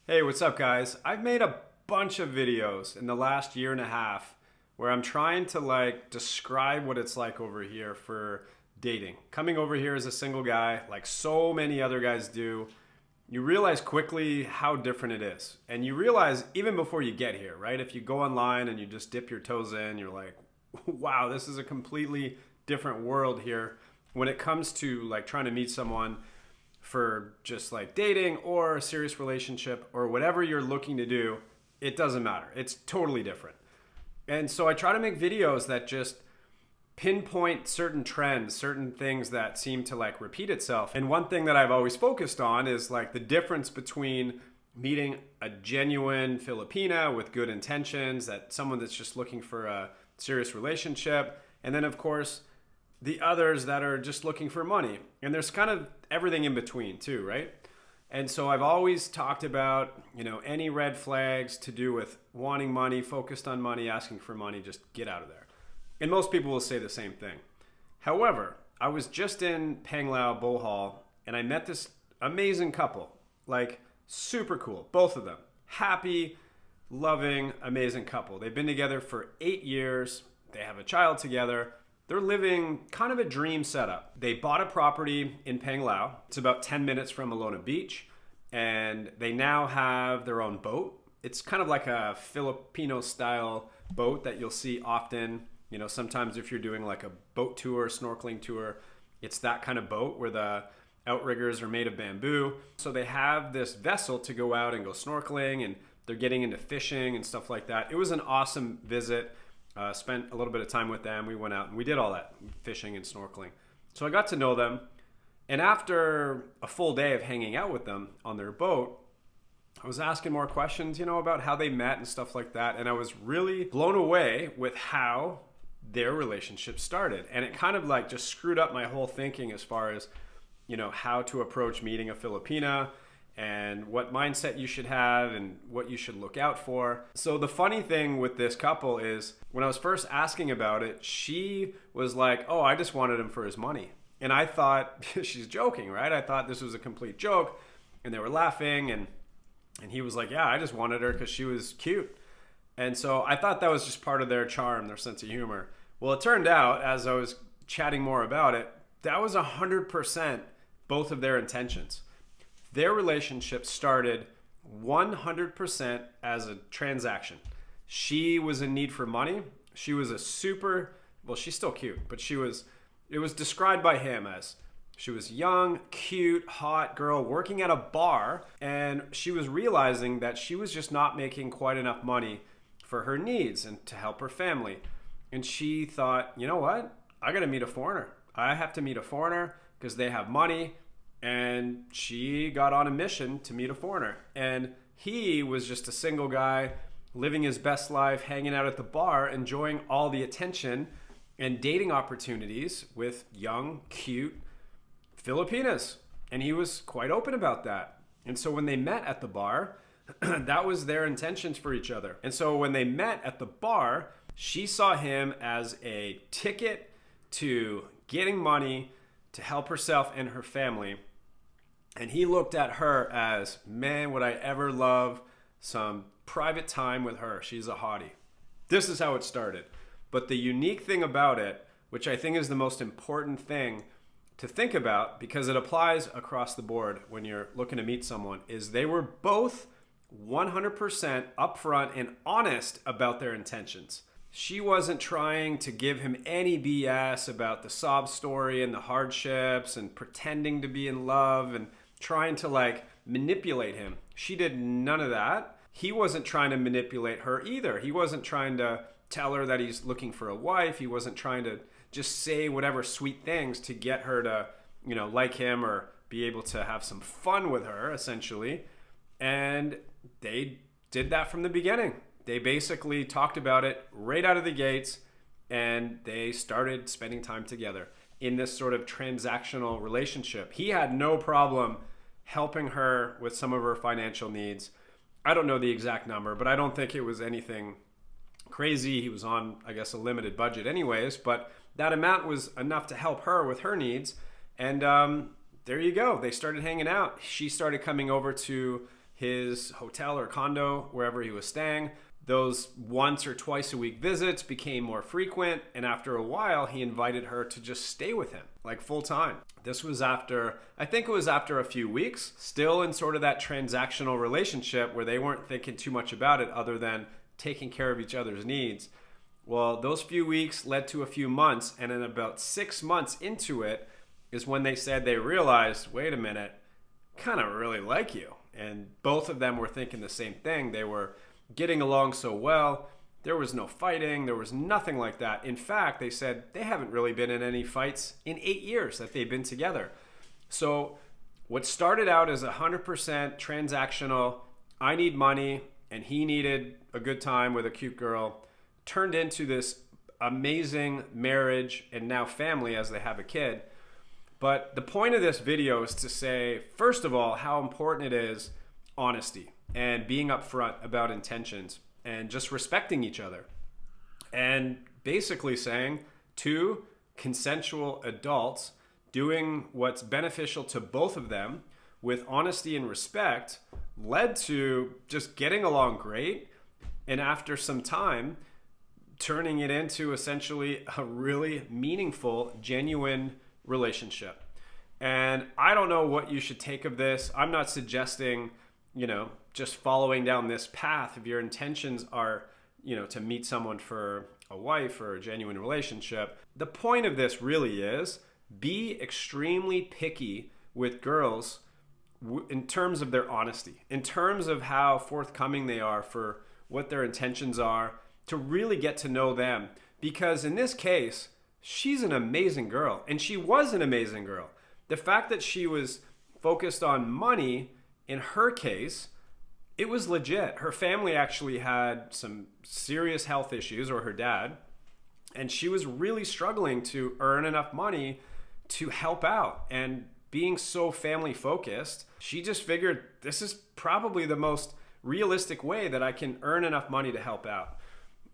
Hey, what's up, guys? I've made a bunch of videos in the last year and a half where I'm trying to describe what it's like over here for dating. Coming over here as a single guy, like so many other guys do, you realize quickly how different it is. And you realize even before you get here, right? If you go online and you just dip your toes in, you're like, wow, this is a completely different world here when it comes to trying to meet someone for just dating or a serious relationship or whatever you're looking to do. It doesn't matter. It's totally different. And so I try to make videos that just pinpoint certain trends, certain things that seem to repeat itself. And one thing that I've always focused on is the difference between meeting a genuine Filipina with good intentions, that someone that's just looking for a serious relationship, and then of course the others that are just looking for money. And there's kind of everything in between too, right? And so I've always talked about, any red flags to do with wanting money, focused on money, asking for money, just get out of there. And most people will say the same thing. However, I was just in Panglao Bohol and I met this amazing couple, super cool, both of them. Happy, loving, amazing couple. They've been together for 8 years. They have a child together. They're living kind of a dream setup. They bought a property in Panglao. It's about 10 minutes from Alona Beach. And they now have their own boat. It's kind of like a Filipino style boat that you'll see often. Sometimes if you're doing a boat tour, snorkeling tour, it's that kind of boat where the outriggers are made of bamboo. So they have this vessel to go out and go snorkeling, and they're getting into fishing and stuff like that. It was an awesome visit. Spent a little bit of time with them. We went out and we did all that, fishing and snorkeling. So I got to know them. And after a full day of hanging out with them on their boat, I was asking more questions, about how they met and stuff like that. And I was really blown away with how their relationship started. And it kind of just screwed up my whole thinking as far as, how to approach meeting a Filipina and what mindset you should have and what you should look out for. So the funny thing with this couple is when I was first asking about it, she was like, oh, I just wanted him for his money. And I thought, she's joking, right? I thought this was a complete joke, and they were laughing, and he was like, yeah, I just wanted her because she was cute. And so I thought that was just part of their charm, their sense of humor. Well, it turned out, as I was chatting more about it, that was 100% both of their intentions. Their relationship started 100% as a transaction. She was in need for money. She was she's still cute, but it was described by him as she was young, cute, hot girl working at a bar, and she was realizing that she was just not making quite enough money for her needs and to help her family. And she thought, you know what? I got to meet a foreigner. I have to meet a foreigner because they have money. And she got on a mission to meet a foreigner. And he was just a single guy living his best life, hanging out at the bar, enjoying all the attention and dating opportunities with young, cute Filipinas. And he was quite open about that. And so when they met at the bar, that was their intentions for each other. And so when they met at the bar, she saw him as a ticket to getting money to help herself and her family. And he looked at her as, man, would I ever love some private time with her. She's a hottie. This is how it started. But the unique thing about it, which I think is the most important thing to think about, because it applies across the board when you're looking to meet someone, is they were both 100% upfront and honest about their intentions. She wasn't trying to give him any BS about the sob story and the hardships and pretending to be in love and trying to manipulate him. She did none of that. He wasn't trying to manipulate her either. He wasn't trying to tell her that he's looking for a wife. He wasn't trying to just say whatever sweet things to get her to, like him or be able to have some fun with her, essentially. And they did that from the beginning. They basically talked about it right out of the gates, and they started spending time together in this sort of transactional relationship. He had no problem helping her with some of her financial needs. I don't know the exact number, but I don't think it was anything crazy. He was on, I guess, a limited budget anyways, but that amount was enough to help her with her needs. And there you go. They started hanging out. She started coming over to his hotel or condo, wherever he was staying. Those once or twice a week visits became more frequent, and after a while, he invited her to just stay with him, like full time. This was after, I think it was after a few weeks, still in sort of that transactional relationship where they weren't thinking too much about it other than taking care of each other's needs. Well, those few weeks led to a few months, and then about 6 months into it is when they said they realized, wait a minute, kind of really like you. And both of them were thinking the same thing. They were getting along so well. There was no fighting. There was nothing like that. In fact, they said they haven't really been in any fights in 8 years that they've been together. So what started out as 100% transactional, I need money and he needed a good time with a cute girl, turned into this amazing marriage and now family as they have a kid. But the point of this video is to say, first of all, how important it is honesty and being upfront about intentions and just respecting each other. And basically saying two consensual adults doing what's beneficial to both of them with honesty and respect led to just getting along great. And after some time, turning it into essentially a really meaningful, genuine relationship. And I don't know what you should take of this. I'm not suggesting, just following down this path. If your intentions are, to meet someone for a wife or a genuine relationship, the point of this really is be extremely picky with girls in terms of their honesty, in terms of how forthcoming they are for what their intentions are, to really get to know them. Because in this case, she's an amazing girl, and she was an amazing girl. The fact that she was focused on money, in her case, it was legit. Her family actually had some serious health issues, or her dad, and she was really struggling to earn enough money to help out. And being so family focused, she just figured this is probably the most realistic way that I can earn enough money to help out.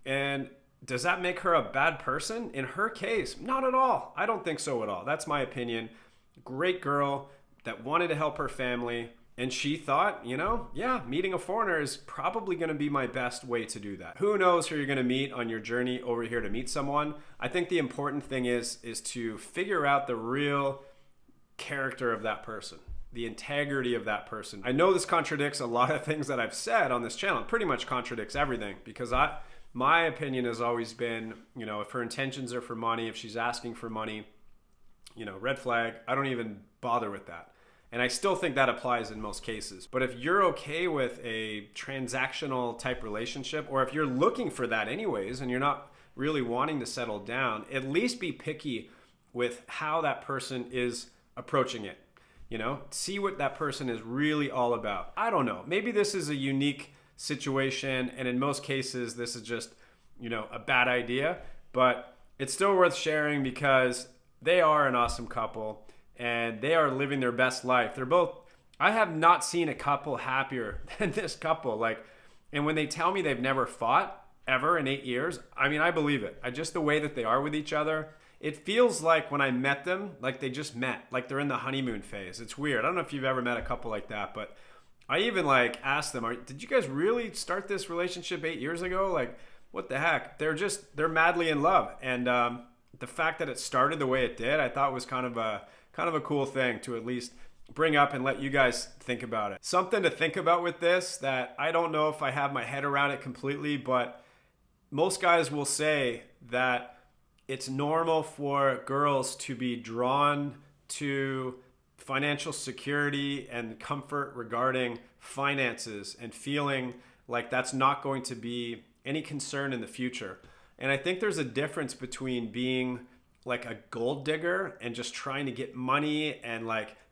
And does that make her a bad person? In her case, not at all. I don't think so at all. That's my opinion. Great girl that wanted to help her family. And she thought, meeting a foreigner is probably going to be my best way to do that. Who knows who you're going to meet on your journey over here to meet someone. I think the important thing is to figure out the real character of that person, the integrity of that person. I know this contradicts a lot of things that I've said on this channel. It pretty much contradicts everything, because my opinion has always been, if her intentions are for money, if she's asking for money, red flag, I don't even bother with that. And I still think that applies in most cases. But if you're okay with a transactional type relationship, or if you're looking for that anyways, and you're not really wanting to settle down, at least be picky with how that person is approaching it. See what that person is really all about. I don't know. Maybe this is a unique situation, and in most cases, this is just, a bad idea, but it's still worth sharing because they are an awesome couple and they are living their best life. I have not seen a couple happier than this couple. And when they tell me they've never fought ever in 8 years, I believe it. Just the way that they are with each other, it feels like when I met them, like they just met, like they're in the honeymoon phase. It's weird. I don't know if you've ever met a couple like that, but I even asked them, did you guys really start this relationship 8 years ago? What the heck? They're madly in love. And the fact that it started the way it did, I thought was kind of a cool thing to at least bring up and let you guys think about it. Something to think about with this that I don't know if I have my head around it completely, but most guys will say that it's normal for girls to be drawn to financial security and comfort regarding finances and feeling like that's not going to be any concern in the future. And I think there's a difference between being like a gold digger and just trying to get money and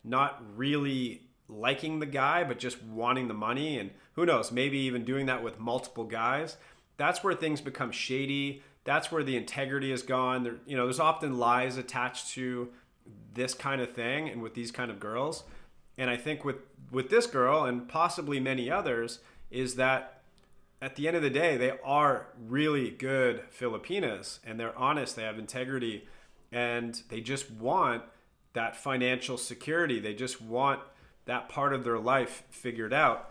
not really liking the guy, but just wanting the money. And who knows, maybe even doing that with multiple guys. That's where things become shady. That's where the integrity is gone. There's often lies attached to this kind of thing and with these kind of girls. And I think with this girl and possibly many others is that at the end of the day, they are really good Filipinas and they're honest, they have integrity, and they just want that financial security. They just want that part of their life figured out.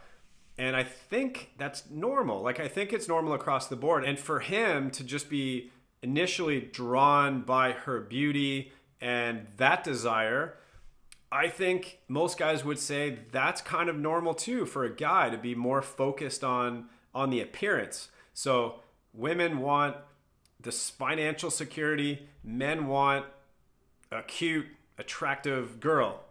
And I think that's normal. Like, I think it's normal across the board. And for him to just be initially drawn by her beauty and that desire, I think most guys would say that's kind of normal too, for a guy to be more focused on the appearance. So women want this financial security, men want a cute, attractive girl.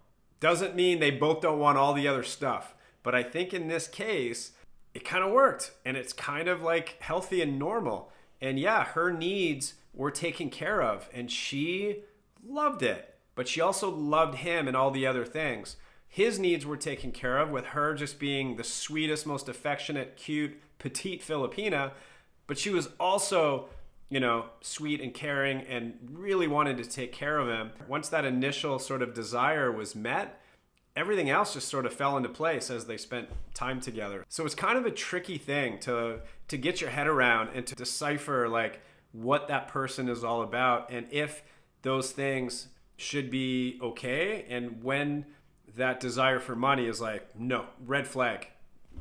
Doesn't mean they both don't want all the other stuff. But I think in this case, it kind of worked, and it's kind of like healthy and normal. And yeah, her needs were taken care of, and she loved it. But she also loved him and all the other things. His needs were taken care of, with her just being the sweetest, most affectionate, cute, petite Filipina. But she was also, you know, sweet and caring and really wanted to take care of him. Once that initial sort of desire was met, everything else just sort of fell into place as they spent time together. So it's kind of a tricky thing to get your head around and to decipher like what that person is all about, and if those things should be okay, and when that desire for money is like, no, red flag,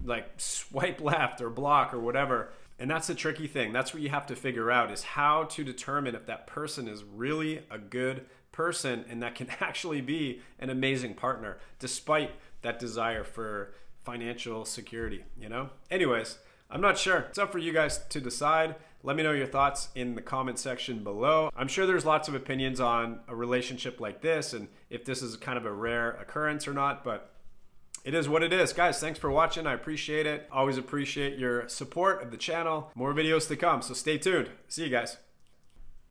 like swipe left or block or whatever. And that's the tricky thing. That's what you have to figure out, is how to determine if that person is really a good person and that can actually be an amazing partner despite that desire for financial security, you know? Anyways, I'm not sure. It's up for you guys to decide. Let me know your thoughts in the comment section below. I'm sure there's lots of opinions on a relationship like this and if this is kind of a rare occurrence or not, but it is what it is. Guys, thanks for watching. I appreciate it. Always appreciate your support of the channel. More videos to come, so stay tuned. See you guys.